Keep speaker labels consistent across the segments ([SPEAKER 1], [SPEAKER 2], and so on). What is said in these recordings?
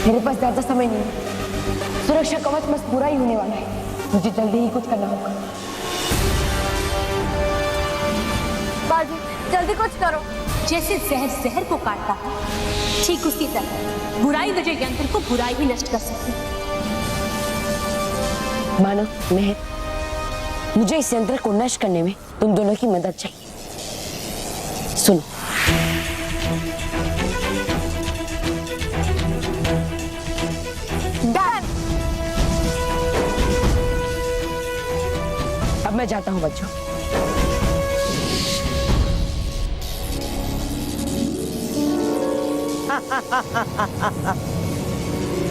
[SPEAKER 1] मेरे पास ज्यादा समय नहीं है। सुरक्षा कवच बस पूरा ही होने वाला है, मुझे जल्दी ही कुछ करना होगा।
[SPEAKER 2] बाजी जल्दी कुछ करो। जैसे जहर जहर को काटता है, ठीक उसी तरह बुराई विजय यंत्र को बुराई ही नष्ट कर सकती है।
[SPEAKER 1] मानो मेहर, मुझे इस यंत्र को नष्ट करने में तुम दोनों की मदद चाहिए। सुनो, अब मैं जाता हूँ बच्चों।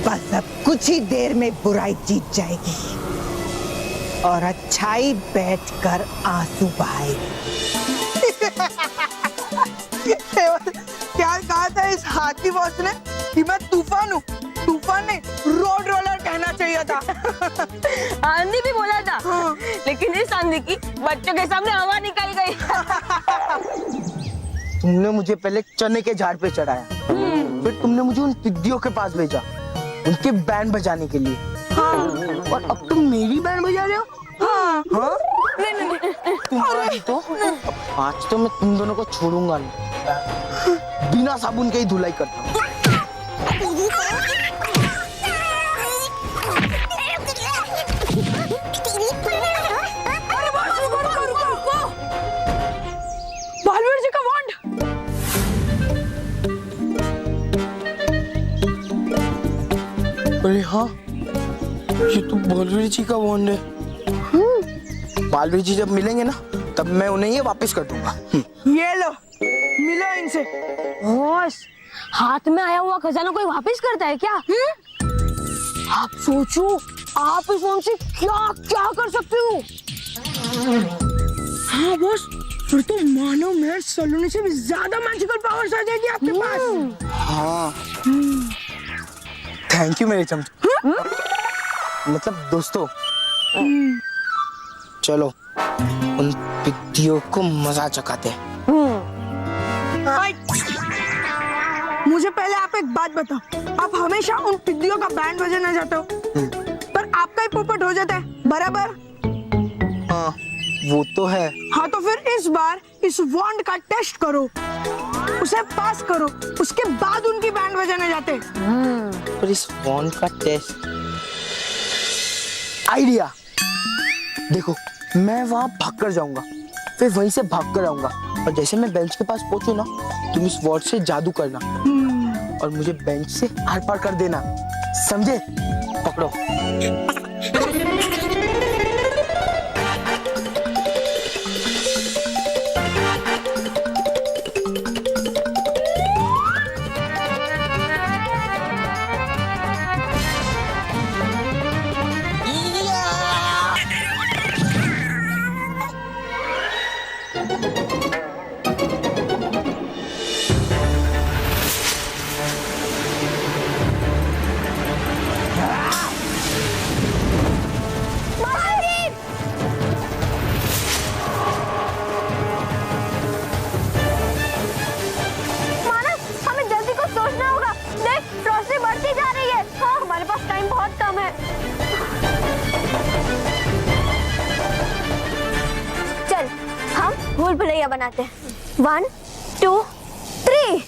[SPEAKER 3] बस अब कुछ ही देर में बुराई जीत जाएगी और अच्छाई बैठकर आंसू बहाएगी।
[SPEAKER 4] क्या कहा था इस हाथी बॉस ने कि मैं तूफान हूँ? तूफान नहीं, रोड रोलर कहना चाहिए था।
[SPEAKER 2] आंधी भी बोला था, लेकिन इस आंधी की बच्चों के सामने हवा निकल गई।
[SPEAKER 5] तुमने मुझे पहले चने के झाड़ पे चढ़ाया, फिर तुमने मुझे उन टिड्डियों के पास भेजा उनके बैंड बजाने के लिए। और अब तुम मेरी बैंड बजा रहे हो? हाँ? तुम्हारी तो आज तो मैं तुम दोनों को छोड़ूंगा नहीं, बिना साबुन के ही धुलाई करता हूँ।
[SPEAKER 1] बालवीर जी का वांड।
[SPEAKER 5] अरे हाँ, ये तो बालवीर जी का वांड है। बालवीर जी जब मिलेंगे ना, तब मैं उन्हें ये वापस कर दूंगा।
[SPEAKER 4] ये लो, मिलो इनसे।
[SPEAKER 2] बॉस, हाथ में आया हुआ खजाना कोई वापस करता है क्या? आप सोचो, आप इस फोन से क्या क्या कर सकते हो।
[SPEAKER 4] हाँ बॉस, फिर तो मानो मेहर सलोनी से भी ज्यादा मैजिकल पावर्स आ जाएगी आपके पास।
[SPEAKER 5] हाँ, थैंक यू मेरे चमचे। मतलब दोस्तों, चलो उन पिद्दियों को मजा चखाते हैं।
[SPEAKER 4] मुझे पहले आप एक बात बताओ, आप हमेशा उन पिद्दियों का बैंड बजाना चाहते हो, पर आपका ही पोपट हो जाता है, बराबर?
[SPEAKER 5] हाँ, वो तो है।
[SPEAKER 4] हाँ, तो फिर इस बार इस वॉन्ड का टेस्ट करो, उसे पास करो, उसके बाद उनकी बैंड बजाने जाते हैं।
[SPEAKER 5] पर इस वॉन्ड का टेस्ट, आइडिया देखो, मैं वहां भागकर जाऊंगा, फिर वहीं से भागकर आऊंगा, और जैसे मैं बेंच के पास पहुंचू ना, तुम इस वॉर्ड से जादू करना और मुझे बेंच से आर पार कर देना, समझे? पकड़ो।
[SPEAKER 2] भूल भुलैया बनाते हैं। 1 2 3।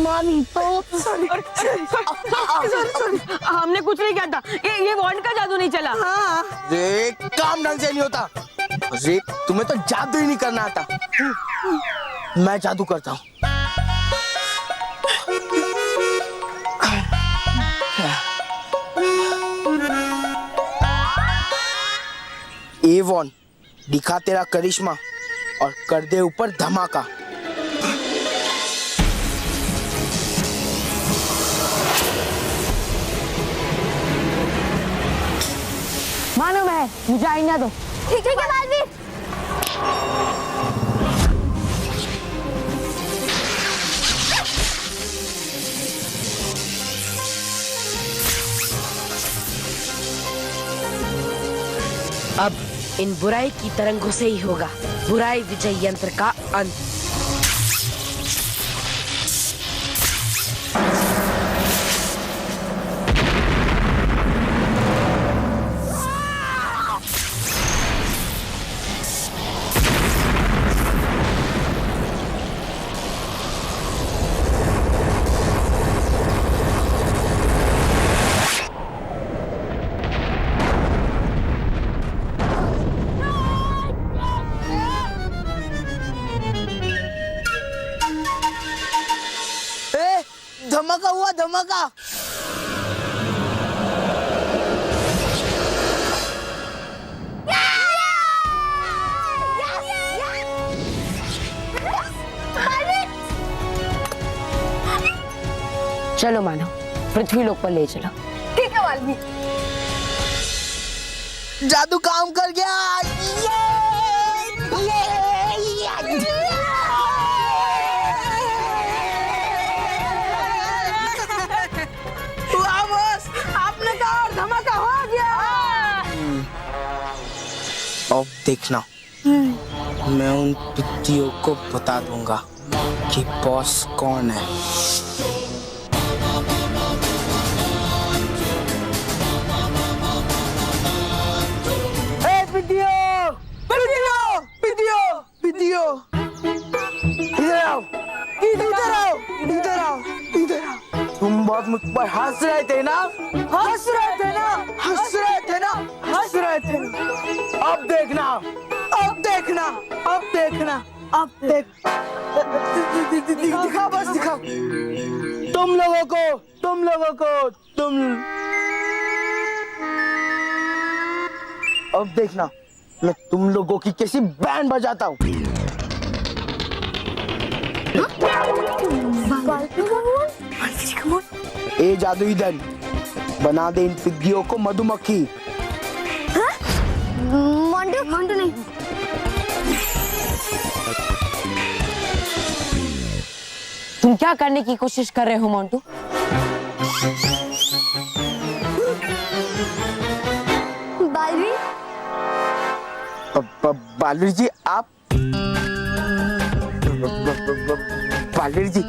[SPEAKER 4] सॉरी,
[SPEAKER 1] हमने कुछ नहीं किया था, ये वॉन्ड का जादू नहीं चला।
[SPEAKER 5] रे, काम ढंग से नहीं होता। रे, तुम्हें तो जादू ही नहीं करना आता। मैं जादू करता हूँ। ए वॉन्ड, दिखा तेरा करिश्मा और कर दे ऊपर धमाका।
[SPEAKER 1] मालूम है, मुझे आईना दो।
[SPEAKER 2] ठीक है बालवीर।
[SPEAKER 1] अब इन बुराई की तरंगों से ही होगा बुराई विजय यंत्र का अंत।
[SPEAKER 5] धमाका हुआ, धमाका।
[SPEAKER 1] चलो मानो, पृथ्वी लोक पर ले चलो।
[SPEAKER 4] ठीक है वाल्मीकि।
[SPEAKER 5] जादू काम कर गया।
[SPEAKER 4] वाह बॉस, आपने कहा और धमाका हो गया।
[SPEAKER 5] अब देखना, मैं उन पिट्टियों को बता दूंगा कि बॉस कौन है। पिट्टियों, पिट्टियों, पिट्टियों, पिट्टियों, इधर आओ, इधर आओ, इधर आओ, इधर आओ। तुम बहुत मुझ पर हंस रहे थे ना? हंस रहे थे ना? हंस रहे थे ना? हंस रहे थे ना? अब देखना, अब देखना, अब देखना, अब देख। दिखा बस, दिखा। तुम लोगों को, अब देखना, मैं तुम लोगों की कैसी बैंड बजाता हूँ। ए जादुई धन, बना दे इन पिग्गियों को मधुमक्खी।
[SPEAKER 2] मोंटू नहीं।
[SPEAKER 1] तुम क्या करने की कोशिश कर रहे हो मोंटू?
[SPEAKER 2] बालवीर,
[SPEAKER 5] बालवीर जी, आप? बालवीर जी,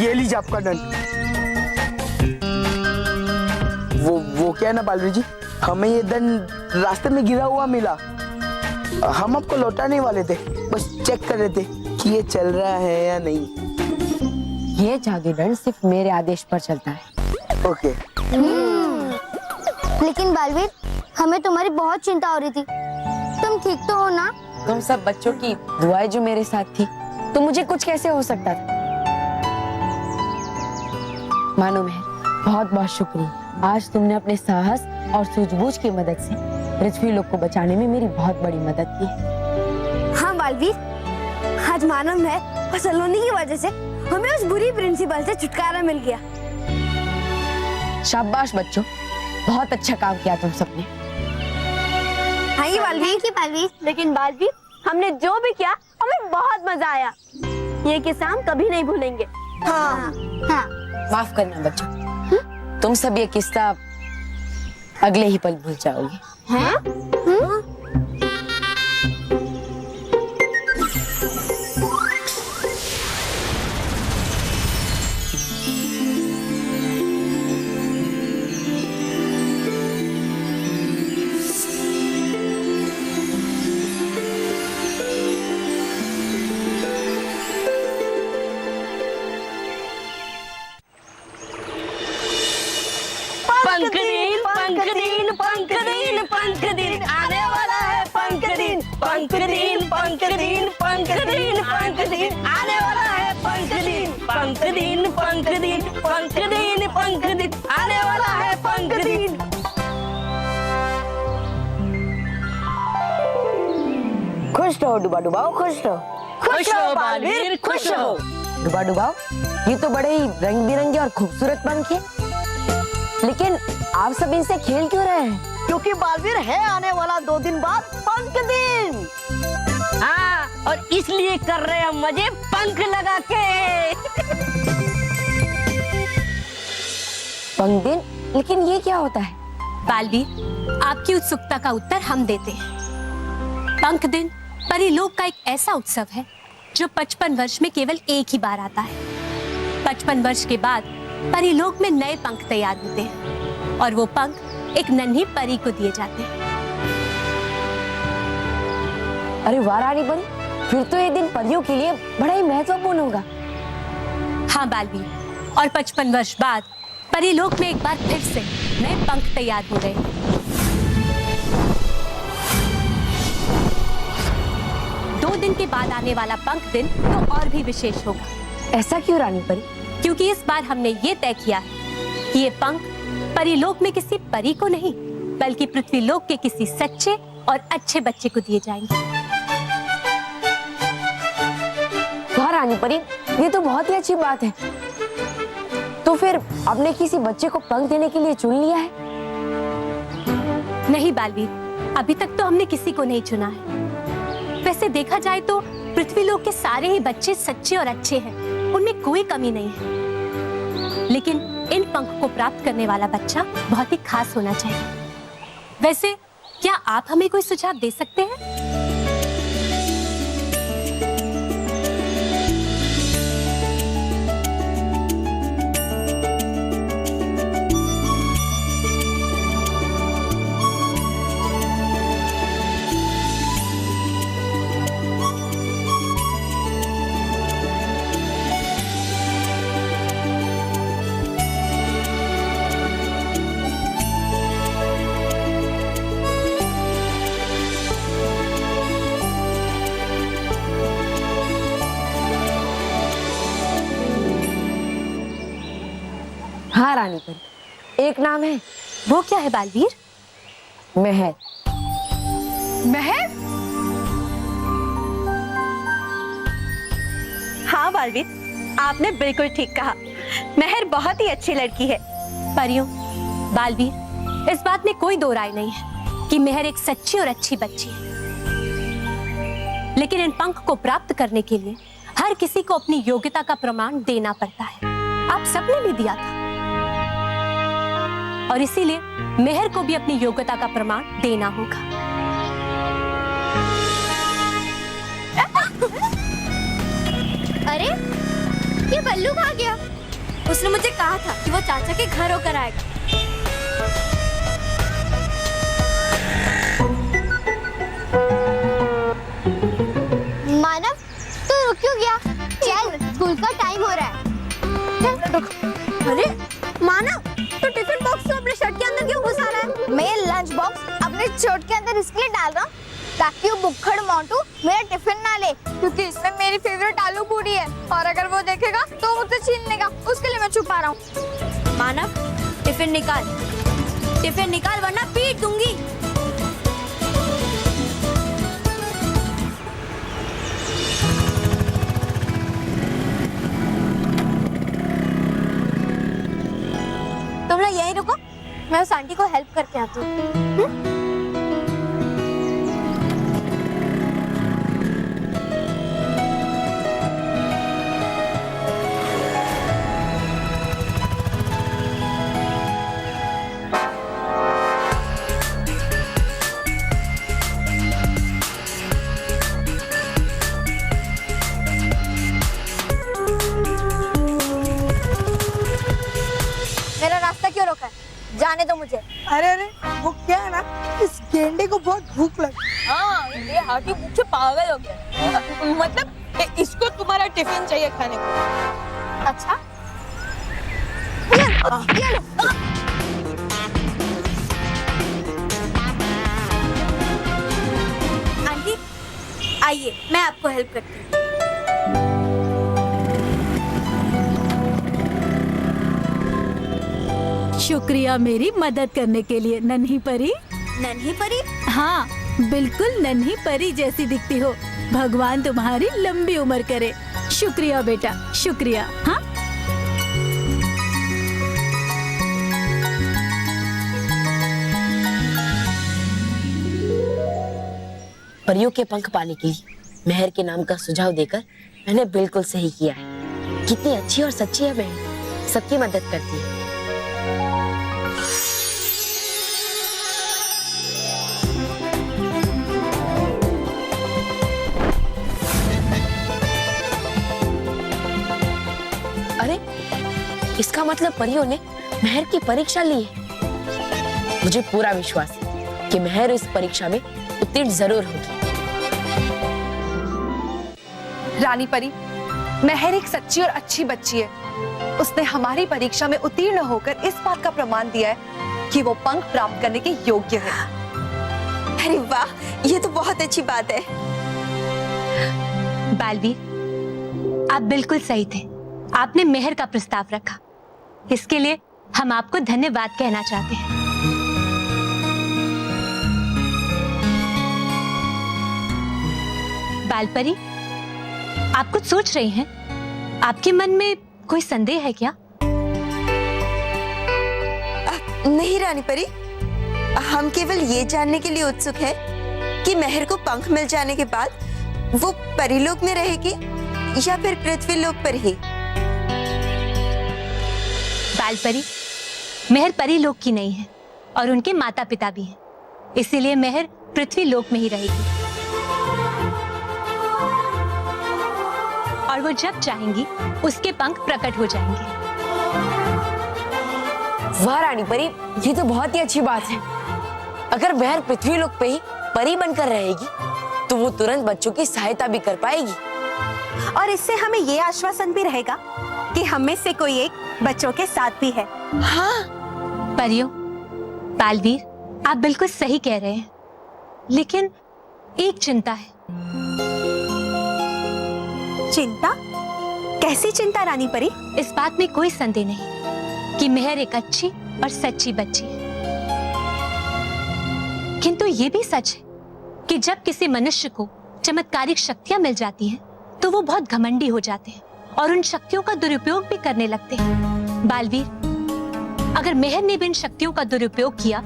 [SPEAKER 5] ये लीजिए आपका दंड। वो क्या है ना बालवीर जी, हमें ये दंड रास्ते में गिरा हुआ मिला। हम आपको लौटाने वाले थे, बस चेक कर रहे थे कि ये चल रहा है या नहीं।
[SPEAKER 1] ये जादू दंड सिर्फ मेरे आदेश पर चलता है।
[SPEAKER 5] ओके।
[SPEAKER 2] लेकिन बालवीर, हमें तुम्हारी बहुत चिंता हो रही थी। तुम ठीक तो हो ना?
[SPEAKER 1] तुम सब बच्चों की दुआएं जो मेरे साथ थी, तो मुझे कुछ कैसे हो सकता था। मानो मेहर, बहुत बहुत शुक्रिया। आज तुमने अपने साहस और सूझबूझ की मदद से पृथ्वी लोक को बचाने में मेरी बहुत बड़ी मदद की।
[SPEAKER 2] हाँ बालवीर, आज मानव में और सलोनी की वजह से हमें उस बुरी प्रिंसिपल से छुटकारा मिल गया।
[SPEAKER 1] शाबाश बच्चों, बहुत अच्छा काम किया तुम सबने।
[SPEAKER 2] हाँ ये बालवीर, लेकिन बालवीर, हमने जो भी किया हमें बहुत मजा आया। ये किस्सा हम कभी नहीं भूलेंगे। हाँ।
[SPEAKER 1] माफ करना बच्चों, तुम सब ये किस्सा अगले ही पल भूल जाओगे।
[SPEAKER 2] पंखदीन, पंखदीन, पंखदीन, पंखदीन आने वाला है। पंखदीन, पंखदीन, पंखदीन, पंखदीन, पंखदीन आने वाला है। पंखदीन, पंखदीन, पंखदीन, पंखदीन, पंखदीन आने वाला है। पंखदीन।
[SPEAKER 1] खुश रहो डुबा डुबाओ, खुश रहो।
[SPEAKER 2] खुश रहो बालवीर, खुश रहो।
[SPEAKER 1] डुबा डुबाओ, ये तो बड़े ही रंग बिरंगे और खूबसूरत पंख हैं। लेकिन आप सब इनसे खेल क्यों रहे हैं?
[SPEAKER 2] क्योंकि बालवीर है आने वाला 2 दिन बाद पंख दिन। हाँ, और इसलिए कर रहे हैं मजे पंख लगा के।
[SPEAKER 1] पंख दिन, लेकिन ये क्या होता है?
[SPEAKER 6] बालवीर, आपकी उत्सुकता का उत्तर हम देते हैं। पंख दिन परीलोक का एक ऐसा उत्सव है जो 55 वर्ष में केवल एक ही बार आता है। 55 वर्ष के बाद परीलोक में नए पंख तैयार होते हैं और वो पंख एक नन्ही परी को दिए जाते हैं।
[SPEAKER 1] अरे वाह रानी परी, फिर तो ये दिन परियों के लिए बड़ा ही महत्वपूर्ण होगा।
[SPEAKER 6] हाँ बालवीर, और 55 वर्ष बाद परीलोक में एक बार फिर से नए पंख तैयार हो रहे हैं। 2 दिन के बाद आने वाला पंख दिन तो और भी विशेष होगा।
[SPEAKER 1] ऐसा क्यों रानी परी?
[SPEAKER 6] क्योंकि इस बार हमने ये तय किया है कि ये पंख परीलोक में किसी परी को नहीं, बल्कि पृथ्वीलोक के किसी सच्चे और अच्छे बच्चे को दिए जाएंगे।
[SPEAKER 1] वाह रानी परी, ये तो बहुत ही अच्छी बात है। तो फिर आपने किसी बच्चे को पंख देने के लिए चुन लिया है?
[SPEAKER 6] नहीं बालवीर, अभी तक तो हमने किसी को नहीं चुना है। वैसे देखा जाए तो पृथ्वीलोक के सारे ही बच्चे सच्चे और अच्छे हैं, उनमें कोई कमी नहीं है। लेकिन इन पंख को प्राप्त करने वाला बच्चा बहुत ही खास होना चाहिए। वैसे क्या आप हमें कोई सुझाव दे सकते हैं?
[SPEAKER 1] हाँ रानी परी, एक नाम है।
[SPEAKER 6] वो क्या है बालवीर?
[SPEAKER 1] महर।
[SPEAKER 4] महर?
[SPEAKER 7] हाँ बालवीर, आपने बिल्कुल ठीक कहा। महर बहुत ही अच्छी लड़की है।
[SPEAKER 6] परियों, बालवीर, इस बात में कोई दो राय नहीं है कि महर एक सच्ची और अच्छी बच्ची है। लेकिन इन पंख को प्राप्त करने के लिए हर किसी को अपनी योग्यता का प्रमाण देना पड़ता है। आप सबने भी दिया था और इसीलिए महर को भी अपनी योग्यता का प्रमाण देना होगा।
[SPEAKER 8] अरे ये बल्लू कहाँ गया? उसने मुझे कहा था कि वो चाचा के घर होकर आएगा। मानव, तू रुक क्यों गया? चल, स्कूल का टाइम हो रहा है। अरे मानव, तो टिफिन बॉक्स तो अपने शर्ट के अंदर क्यों घुसा रहा है? मैं ये लंच बॉक्स अपने शर्ट के अंदर इसलिए डाल रहा हूँ ताकि वो बुक्खड़ मोंटू मेरा टिफिन ना ले, क्योंकि इसमें मेरी फेवरेट आलू पूरी है और अगर वो देखेगा तो मुझसे छीन लेगा। उसके लिए मैं छुपा रहा हूँ। मानव, टिफिन निकाल वरना पीट दूंगी। तुम लोग यहीं रुको, मैं उस आंटी को हेल्प करके आती हूँ। मेरा रास्ता क्यों रोका है? जाने दो मुझे।
[SPEAKER 4] अरे वो क्या है ना, इस गेंडे को बहुत भूख लगी।
[SPEAKER 9] हाँ, ये हाथी भूख से पागल हो गया। मतलब इसको तुम्हारा टिफिन चाहिए खाने को।
[SPEAKER 8] अच्छा, ये लो। आंटी, आइए मैं आपको हेल्प करती हूँ।
[SPEAKER 10] शुक्रिया मेरी मदद करने के लिए नन्ही परी।
[SPEAKER 8] नन्ही परी?
[SPEAKER 10] हाँ, बिल्कुल नन्ही परी जैसी दिखती हो। भगवान तुम्हारी लंबी उम्र करे। शुक्रिया बेटा, शुक्रिया। हाँ,
[SPEAKER 1] परियों के पंख पाने के लिए मेहर के नाम का सुझाव देकर मैंने बिल्कुल सही किया है। कितनी अच्छी और सच्ची है मेहर, सबकी मदद करती है। अरे, इसका मतलब परियों ने मेहर की परीक्षा ली है। मुझे पूरा विश्वास है कि मेहर इस परीक्षा में उत्तीर्ण जरूर होगी।
[SPEAKER 7] रानी परी, मेहर एक सच्ची और अच्छी बच्ची है। उसने हमारी परीक्षा में उत्तीर्ण होकर इस बात का प्रमाण दिया है कि वो पंख प्राप्त करने के योग्य है।
[SPEAKER 2] अरे वाह, ये तो बहुत अच्छी बात है।
[SPEAKER 6] बालवीर, आप बिल्कुल सही थे। आपने मेहर का प्रस्ताव रखा, इसके लिए हम आपको धन्यवाद कहना चाहते हैं। बालपरी, आप कुछ सोच रही हैं? आपके मन में कोई संदेह है क्या?
[SPEAKER 2] नहीं रानी परी, हम केवल ये जानने के लिए उत्सुक हैं कि मेहर को पंख मिल जाने के बाद वो परीलोक में रहेगी या फिर पृथ्वीलोक पर ही।
[SPEAKER 6] बालपरी, मेहर परीलोक की नहीं है और उनके माता पिता भी हैं, इसीलिए मेहर पृथ्वीलोक में ही रहेगी। और वो जब चाहेंगी उसके पंख प्रकट हो जाएंगे।
[SPEAKER 1] वाह रानी परी, ये तो बहुत ही अच्छी बात है। अगर मेहर पृथ्वीलोक पे ही परी बनकर रहेगी तो वो तुरंत बच्चों की सहायता भी कर पाएगी।
[SPEAKER 7] और इससे हमें ये आश्वासन भी रहेगा कि हम में से कोई एक बच्चों के साथ भी है।
[SPEAKER 6] हाँ परियों, बालवीर, आप बिल्कुल सही कह रहे हैं, लेकिन एक चिंता है।
[SPEAKER 7] चिंता? कैसी चिंता रानी परी?
[SPEAKER 6] इस बात में कोई संदेह नहीं कि मेहर एक अच्छी और सच्ची बच्ची है, किंतु ये भी सच है कि जब किसी मनुष्य को चमत्कारिक शक्तियां मिल जाती हैं, तो वो बहुत घमंडी हो जाते हैं और उन शक्तियों का दुरुपयोग भी करने लगते हैं। बालवीर, अगर मेहर ने भी इन शक्तियों का दुरुपयोग किया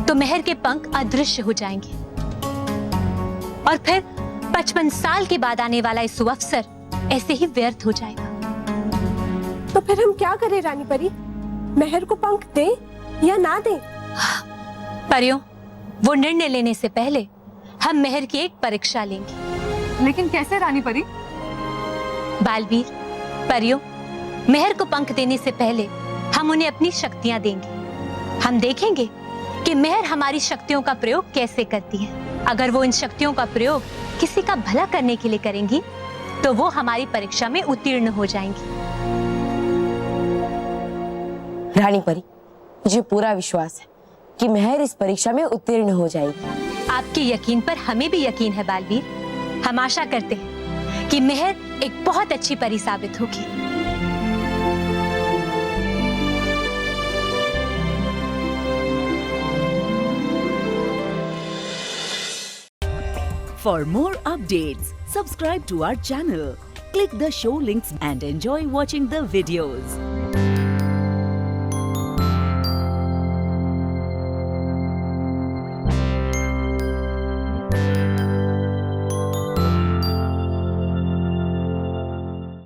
[SPEAKER 6] तो मेहर के पंख अदृश्य हो जाएंगे और फिर 55 साल के बाद आने वाला इस अवसर ऐसे ही व्यर्थ हो जाएगा।
[SPEAKER 7] तो फिर हम क्या करें रानी परी? मेहर को पंख दें या ना दें?
[SPEAKER 6] परियों, वो निर्णय लेने से पहले हम मेहर की एक परीक्षा लेंगे।
[SPEAKER 9] लेकिन कैसे रानी परी?
[SPEAKER 6] बालवीर, परियों, मेहर को पंख देने से पहले हम उन्हें अपनी शक्तियां देंगे। हम देखेंगे कि मेहर हमारी शक्तियों का प्रयोग कैसे करती है। अगर वो इन शक्तियों का प्रयोग किसी का भला करने के लिए करेंगी तो वो हमारी परीक्षा में उत्तीर्ण हो जाएंगी।
[SPEAKER 1] रानी परी, मुझे पूरा विश्वास है कि मेहर इस परीक्षा में उत्तीर्ण हो जाएगी।
[SPEAKER 6] आपके यकीन पर हमें भी यकीन है बालवीर। हम आशा करते हैं कि मेहर एक बहुत अच्छी परी साबित होगी।
[SPEAKER 11] For more updates, subscribe to our channel, click the show links and enjoy watching the videos.